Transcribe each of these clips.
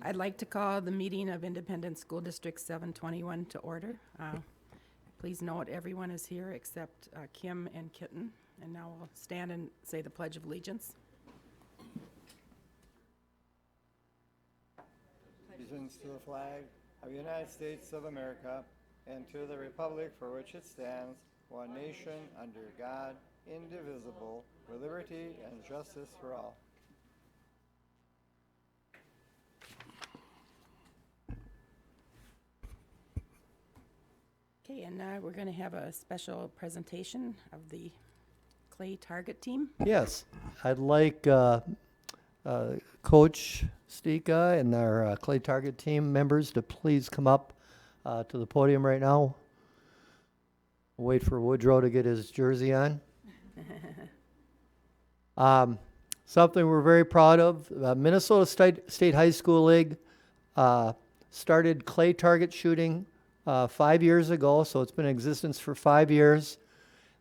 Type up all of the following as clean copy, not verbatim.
I'd like to call the meeting of Independent School District 721 to order. Please note everyone is here except Kim and Kitten. And now we'll stand and say the Pledge of Allegiance. Allegiance to the flag of the United States of America and to the republic for which it stands, one nation, under God, indivisible, with liberty and justice for all. Okay, and we're going to have a special presentation of the Clay Target Team. Yes, I'd like Coach Stika and our Clay Target Team members to please come up to the podium right now. Wait for Woodrow to get his jersey on. Something we're very proud of, Minnesota State High School League started clay target shooting 5 years ago, so it's been in existence for 5 years.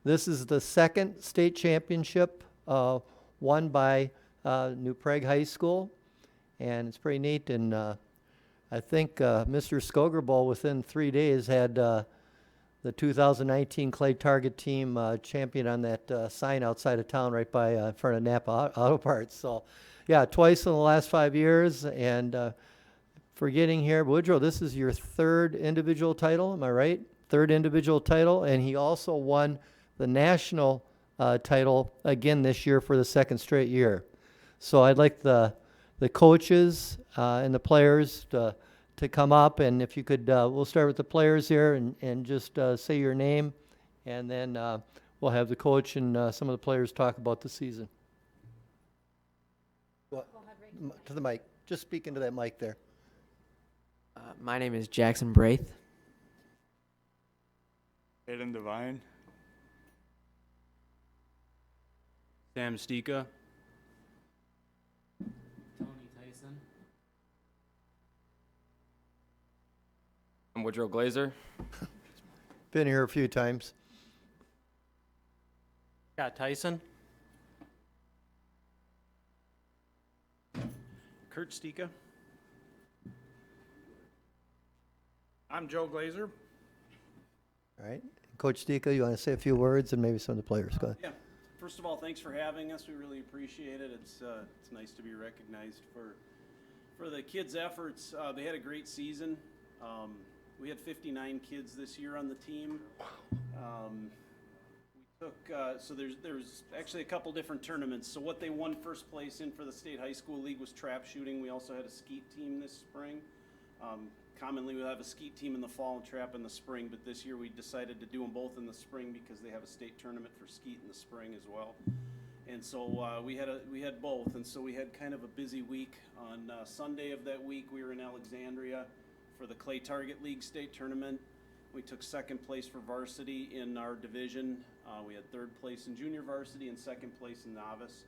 This is the second state championship won by New Prague High School, and it's pretty neat. And I think Mr. Skogerbo within 3 days had the 2019 Clay Target Team champion on that sign outside of town right by in front of Napa Auto Parts. So, yeah, twice in the last 5 years. And for getting here, Woodrow, this is your third individual title, am I right? Third individual title, and he also won the national title again this year for the second straight year. So I'd like the coaches and the players to come up, and if you could, we'll start with the players here and just say your name, and then we'll have the coach and some of the players talk about the season. To the mic. Just speak into that mic there. My name is Jackson Braith. Aiden Devine. Sam Stika. Tony Tyson. I'm Woodrow Glazer. Been here a few times. Scott Tyson. Kurt Stika. I'm Joe Glazer. All right. Coach Stika, you want to say a few words and maybe some of the players? Go ahead. Yeah. First of all, thanks for having us. We really appreciate it. It's nice to be recognized for the kids' efforts. They had a great season. We had 59 kids this year on the team. We took so there's actually a couple different tournaments. So what they won first place in for the State High School League was trap shooting. We also had a skeet team this spring. Commonly we'll have a skeet team in the fall and trap in the spring, but this year we decided to do them both in the spring because they have a state tournament for skeet in the spring as well. And so we had both, and so we had kind of a busy week. On Sunday of that week, we were in Alexandria for the Clay Target League state tournament. We took second place for varsity in our division. We had third place in junior varsity and second place in novice.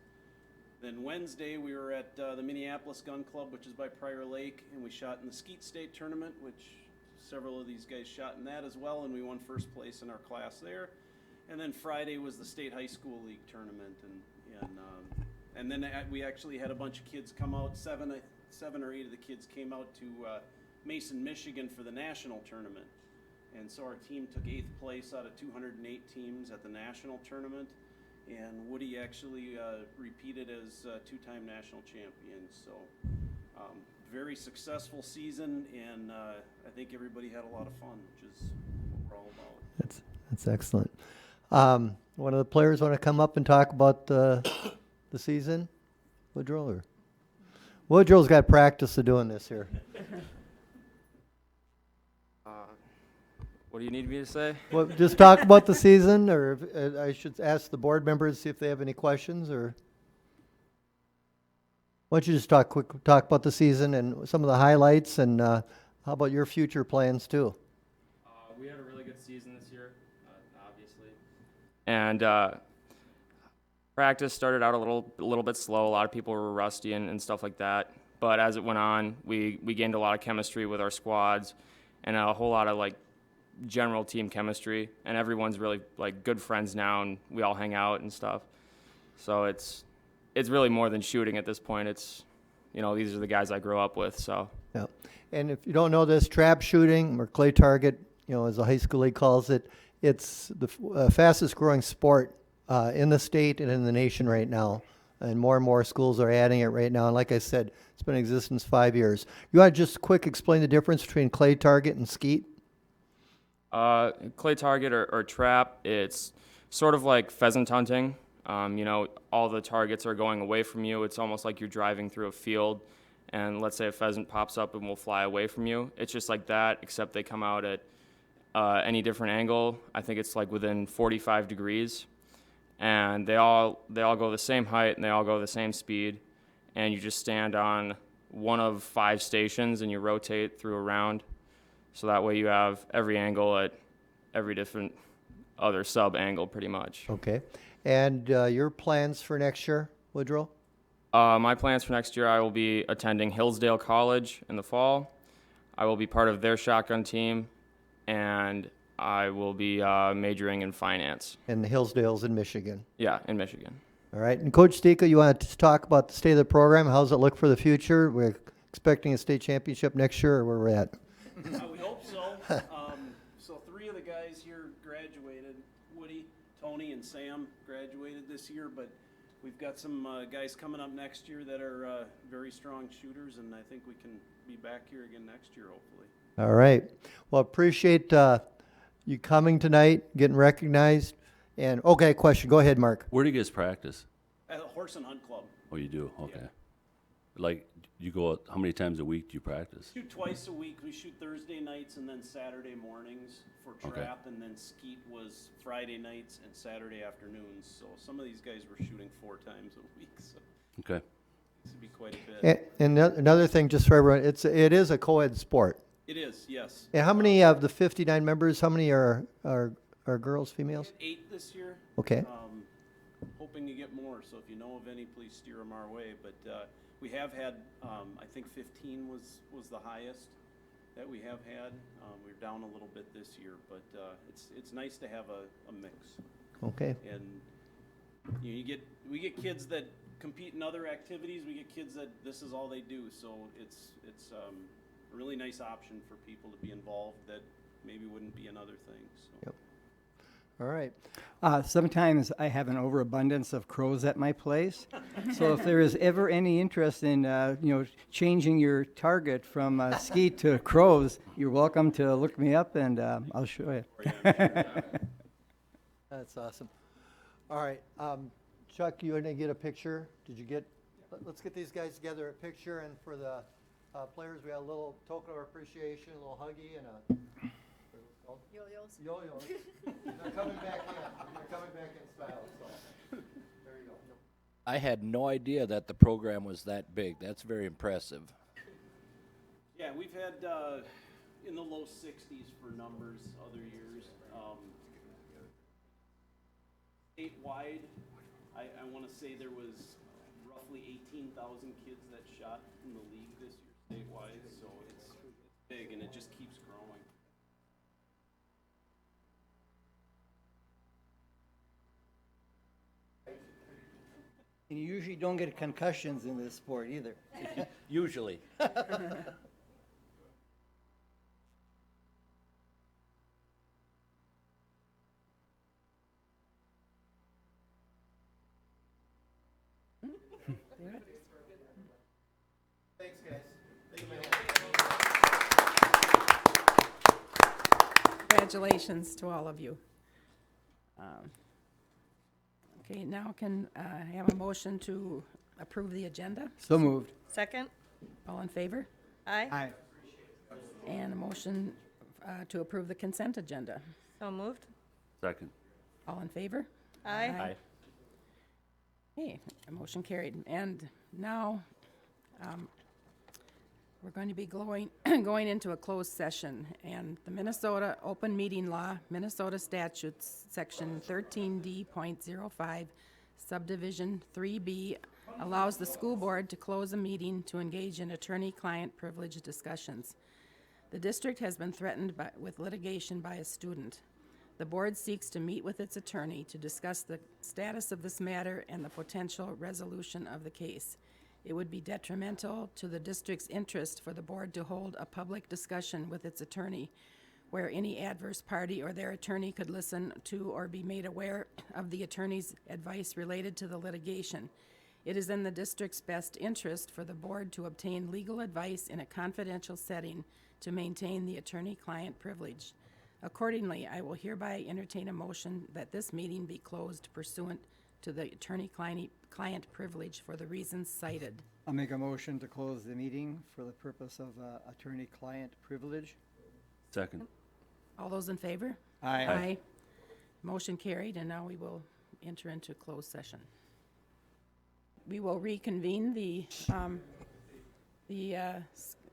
Then Wednesday, we were at the Minneapolis Gun Club, which is by Prior Lake, and we shot in the skeet state tournament, which several of these guys shot in that as well, and we won first place in our class there. And then Friday was the State High School League tournament, and then we actually had a bunch of kids come out. Seven or eight of the kids came out to Mason, Michigan for the national tournament. And so our team took 8th place out of 208 teams at the national tournament. And Woody actually repeated as two-time national champion. So very successful season, and I think everybody had a lot of fun, which is what we're all about. That's excellent. One of the players want to come up and talk about the season? Woodrow? Or? Woodrow's got practice of doing this here. What do you need me to say? Well, just talk about the season, or I should ask the board members see if they have any questions, or why don't you just talk about the season and some of the highlights, and how about your future plans too? We had a really good season this year, obviously, and practice started out a little bit slow. A lot of people were rusty and stuff like that. But as it went on, we gained a lot of chemistry with our squads, and a whole lot of general team chemistry, and everyone's really good friends now, and we all hang out and stuff. So it's really more than shooting at this point. It's you know, these are the guys I grew up with. So Yeah. And if you don't know this, trap shooting or clay target, you know, as the high school league calls it, it's the fastest growing sport in the state and in the nation right now. And more schools are adding it right now. And like I said, it's been in existence 5 years. You want to just quick explain the difference between clay target and skeet? clay target or trap, it's sort of like pheasant hunting. You know, all the targets are going away from you. It's almost like you're driving through a field, and let's say a pheasant pops up and will fly away from you. It's just like that, except they come out at any different angle. I think it's like within 45 degrees, and they all go the same height and they all go the same speed, and you just stand on one of 5 stations and you rotate through a round. So that way you have every angle at every different other sub angle pretty much. Okay. And your plans for next year, Woodrow? My plans for next year, I will be attending Hillsdale College in the fall. I will be part of their shotgun team, and I will be majoring in finance. And the Hillsdale's in Michigan. Yeah, in Michigan. All right. And Coach Stika, you want to talk about the state of the program? How's it look for the future? We're expecting a state championship next year, or where we're at? We hope so. So 3 of the guys here graduated. Woody, Tony, and Sam graduated this year, but we've got some guys coming up next year that are very strong shooters, and I think we can be back here again next year, hopefully. All right. Well, appreciate you coming tonight, getting recognized. And, okay, question. Go ahead, Mark. Where do you guys practice? At the Horse and Hunt Club. Oh, you do? Okay. Like, you go out, how many times a week do you practice? Shoot twice a week. We shoot Thursday nights and then Saturday mornings for Okay. trap, and then skeet was Friday nights and Saturday afternoons. So some of these guys were shooting 4 times a week, so Okay. this would be quite a bit. And another thing, just for everyone, it is a co-ed sport. It is, yes. And how many of the 59 members, how many are girls, females? 8 this year. Okay. Hoping to get more, so if you know of any, please steer them our way. But we have had, I think 15 was the highest that we have had. We're down a little bit this year, but it's nice to have a mix. Okay. And you know, we get kids that compete in other activities. We get kids that this is all they do. So it's a really nice option for people to be involved that maybe wouldn't be in other things. So. Yep. All right. Sometimes I have an overabundance of crows at my place. So if there is ever any interest in, changing your target from skeet to crows, you're welcome to look me up and I'll show you. That's awesome. All right. Chuck, you want to get a picture? Did you get? Let's get these guys together a picture, and for the players, we have a little token of appreciation, a little huggy, and a Yo-yos. yo-yo. They're coming back in. They're coming back in style. So there you go. I had no idea that the program was that big. That's very impressive. Yeah, we've had in the low 60s for numbers other years. Statewide, I want to say there was roughly 18,000 kids that shot in the league this year statewide, so it's big and it just keeps growing. And you usually don't get concussions in this sport either. Usually. Thanks, guys. Congratulations to all of you. Okay, now can I have a motion to approve the agenda? So moved. Second? All in favor? Aye. Aye. And a motion to approve the consent agenda. So moved? Second. All in favor? Aye. Okay, a motion carried. And now, we're going to be going into a closed session. And the Minnesota Open Meeting Law, Minnesota Statutes, Section 13D.05, Subdivision 3B, allows the school board to close a meeting to engage in attorney-client privilege discussions. The district has been threatened with litigation by a student. The board seeks to meet with its attorney to discuss the status of this matter and the potential resolution of the case. It would be detrimental to the district's interest for the board to hold a public discussion with its attorney where any adverse party or their attorney could listen to or be made aware of the attorney's advice related to the litigation. It is in the district's best interest for the board to obtain legal advice in a confidential setting to maintain the attorney-client privilege. Accordingly, I will hereby entertain a motion that this meeting be closed pursuant to the attorney-client privilege for the reasons cited. I'll make a motion to close the meeting for the purpose of attorney-client privilege. Second. All those in favor? Aye. Motion carried, and now we will enter into closed session. We will reconvene the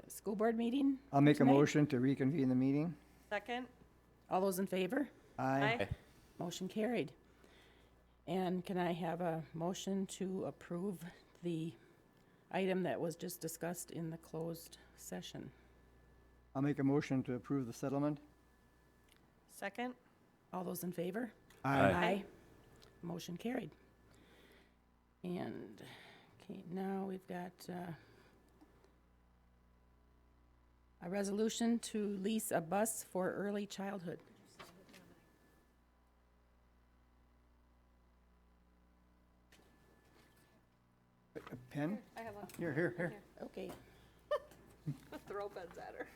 school board meeting. I'll make a tonight. motion to reconvene the meeting. Second? All those in favor? Aye. Motion carried. And can I have a motion to approve the item that was just discussed in the closed session? I'll make a motion to approve the settlement. Second? All those in favor? Aye. Motion carried. And, okay, now we've got a resolution to lease a bus for early childhood. A pen? I have a Here. Okay, throw beds at her.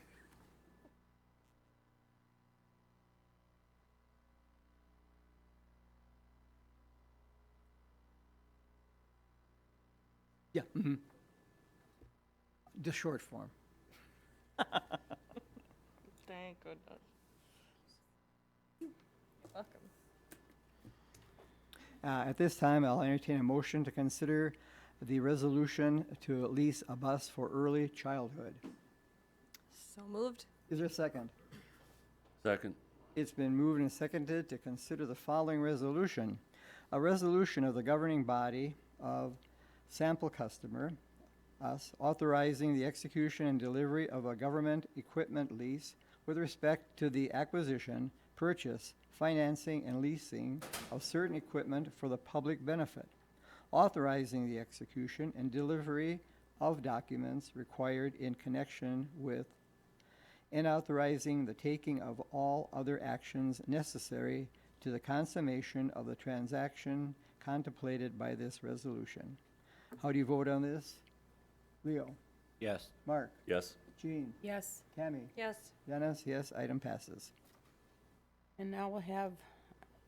Yeah. Just short form. Thank goodness. Welcome. At this time, I'll entertain a motion to consider the resolution to lease a bus for early childhood. So moved? Is there a second? Second. It's been moved and seconded to consider the following resolution. A resolution of the governing body of sample customer, us, authorizing the execution and delivery of a government equipment lease with respect to the acquisition, purchase, financing, and leasing of certain equipment for the public benefit, authorizing the execution and delivery of documents required in connection with, and authorizing the taking of all other actions necessary to the consummation of the transaction contemplated by this resolution. How do you vote on this? Leo? Yes. Mark? Yes. Jean? yes. Tammy? Yes. Dennis? Yes, item passes. And now we'll have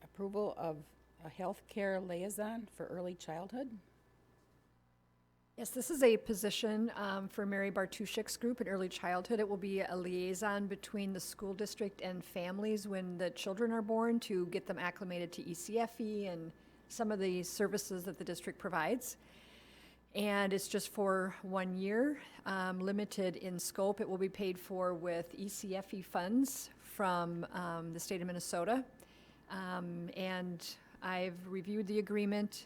approval of a healthcare liaison for early childhood. Yes, this is a position for Mary Bartuszyk's group in early childhood. It will be a liaison between the school district and families when the children are born to get them acclimated to ECFE and some of the services that the district provides. And it's just for 1 year, limited in scope. It will be paid for with ECFE funds from the state of Minnesota. And I've reviewed the agreement.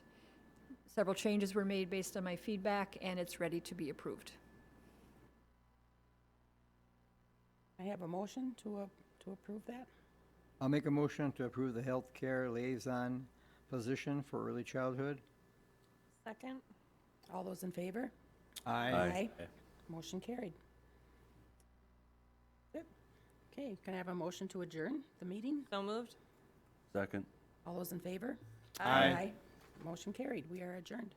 Several changes were made based on my feedback, and it's ready to be approved. I have a motion to approve that. I'll make a motion to approve the healthcare liaison position for early childhood. Second? All those in favor? Aye. Motion carried. Good. Okay, can I have a motion to adjourn the meeting? So moved? Second. All those in favor? Aye. Motion carried. We are adjourned.